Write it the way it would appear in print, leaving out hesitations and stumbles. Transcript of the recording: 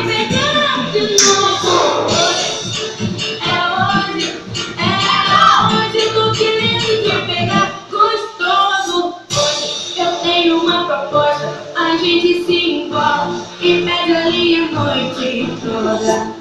pegar de novo. Hoje tô querendo te pegar gostoso. Hoje eu tenho uma proposta, a gente se envolve e pega ali a noite toda.